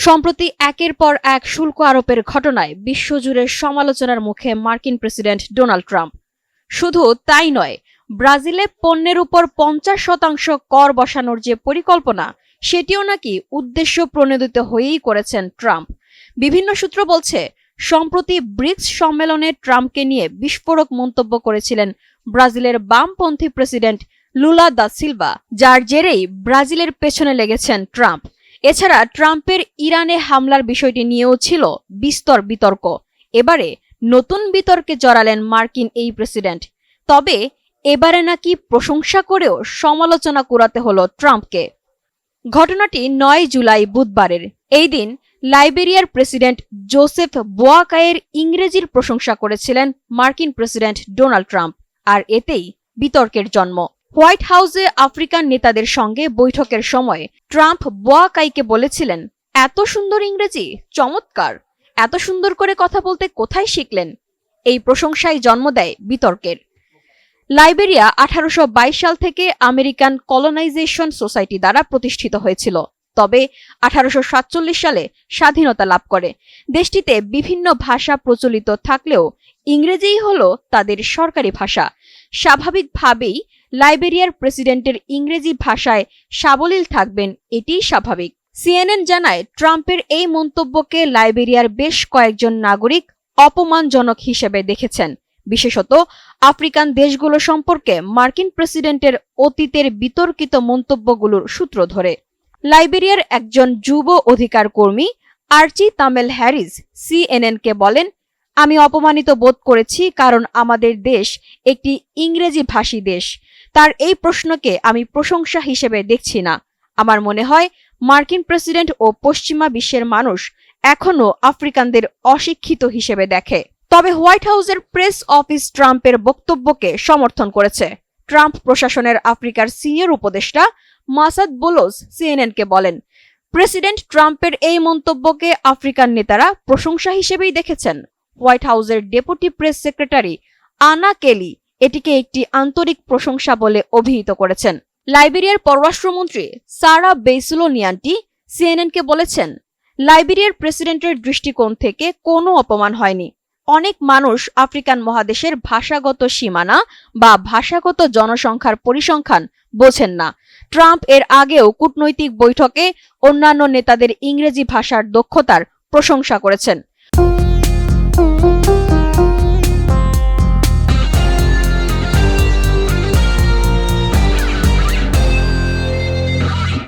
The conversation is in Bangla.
সম্প্রতি একের পর এক শুল্ক আরোপের ঘটনায় বিশ্বজুড়ে সমালোচনার মুখে মার্কিন প্রেসিডেন্ট ডোনাল্ড ট্রাম্প। শুধু তাই নয়, ব্রাজিলে পণ্যের উপর 50% কর বসানোর যে পরিকল্পনা, সেটিও নাকি উদ্দেশ্য প্রণোদিত হয়েই করেছেন ট্রাম্প। বিভিন্ন সূত্র বলছে, সম্প্রতি ব্রিক্স সম্মেলনে ট্রাম্পকে নিয়ে বিস্ফোরক মন্তব্য করেছিলেন ব্রাজিলের বামপন্থী প্রেসিডেন্ট লুলা দা সিলভা, যার জেরেই ব্রাজিলের পেছনে লেগেছেন ট্রাম্প। এছাড়া ট্রাম্পের ইরানে হামলার বিষয়টি নিয়েও ছিল বিস্তর বিতর্ক। এবারে নতুন বিতর্কে জড়ালেন মার্কিন এই প্রেসিডেন্ট। তবে এবারে নাকি প্রশংসা করেও সমালোচনা কুড়াতে হলো ট্রাম্পকে। ঘটনাটি 9 জুলাই বুধবারের। এই দিন লাইবেরিয়ার প্রেসিডেন্ট জোসেফ বোয়াকাইয়ের ইংরেজির প্রশংসা করেছিলেন মার্কিন প্রেসিডেন্ট ডোনাল্ড ট্রাম্প, আর এতেই বিতর্কের জন্ম। হোয়াইট হাউসে আফ্রিকান নেতাদের সঙ্গে বৈঠকের সময় ট্রাম্প বোয়াকাইকে বলেছিলেন, এত সুন্দর ইংরেজি, চমৎকার, এত সুন্দর করে কথা বলতে কোথায় শিখলেন? এই প্রশংসাই জন্ম দেয় বিতর্কের। লাইবেরিয়া 1822 সাল থেকে আমেরিকান কলোনাইজেশন সোসাইটি দ্বারা প্রতিষ্ঠিত হয়েছিল, তবে 1847 সালে স্বাধীনতা লাভ করে। দেশটিতে বিভিন্ন ভাষা প্রচলিত থাকলেও ইংরেজিই হলো তাদের সরকারি ভাষা। স্বাভাবিকভাবেই লাইবেরিয়ার প্রেসিডেন্টের ইংরেজি ভাষায় সাবলীল থাকবেন, এটিই স্বাভাবিক। সিএনএন জানায়, ট্রাম্পের এই মন্তব্যকে লাইবেরিয়ার বেশ কয়েকজন নাগরিক অপমানজনক হিসেবে দেখেছেন, বিশেষত আফ্রিকান দেশগুলো সম্পর্কে মার্কিন প্রেসিডেন্টের অতীতের বিতর্কিত মন্তব্যগুলোর সূত্র ধরে। লাইবেরিয়ার একজন যুব অধিকার কর্মী আর্চি তামেল হ্যারিস সিএনএনকে বলেন, আমি অপমানিত বোধ করেছি কারণ আমাদের দেশ একটি ইংরেজি ভাষী দেশ। তার এই প্রশ্নকে আমি প্রশংসা হিসেবে দেখছি না। আমার মনে হয় মার্কিন প্রেসিডেন্ট ও পশ্চিমা বিশ্বের মানুষ এখনও আফ্রিকানদের অশিক্ষিত হিসেবে দেখে। তবে হোয়াইট হাউসের প্রেস অফিস ট্রাম্পের বক্তব্যকে সমর্থন করেছে। ট্রাম্প প্রশাসনের আফ্রিকার সিনিয়র উপদেষ্টা মাসাদ বুলোস সিএনএনকে বলেন, প্রেসিডেন্ট ট্রাম্পের এই মন্তব্যকে আফ্রিকান নেতারা প্রশংসা হিসেবেই দেখেছেন। হোয়াইট হাউসের ডেপুটি প্রেস সেক্রেটারি আনা কেলি এটিকে একটি আন্তরিক প্রশংসা বলে অভিহিত করেছেন। লাইবেরিয়ার পররাষ্ট্রমন্ত্রী সারা বেইসুলোনিয়ান্টি সিএনএনকে বলেছেন, লাইবেরিয়ার প্রেসিডেন্টের দৃষ্টিকোণ থেকে কোনো অপমান হয়নি। অনেক মানুষ আফ্রিকান মহাদেশের ভাষাগত সীমানা বা ভাষাগত জনসংখ্যার পরিসংখ্যান বোঝেন না। ট্রাম্প এর আগেও কূটনৈতিক বৈঠকে অন্যান্য নেতাদের ইংরেজি ভাষার দক্ষতার প্রশংসা করেছেন।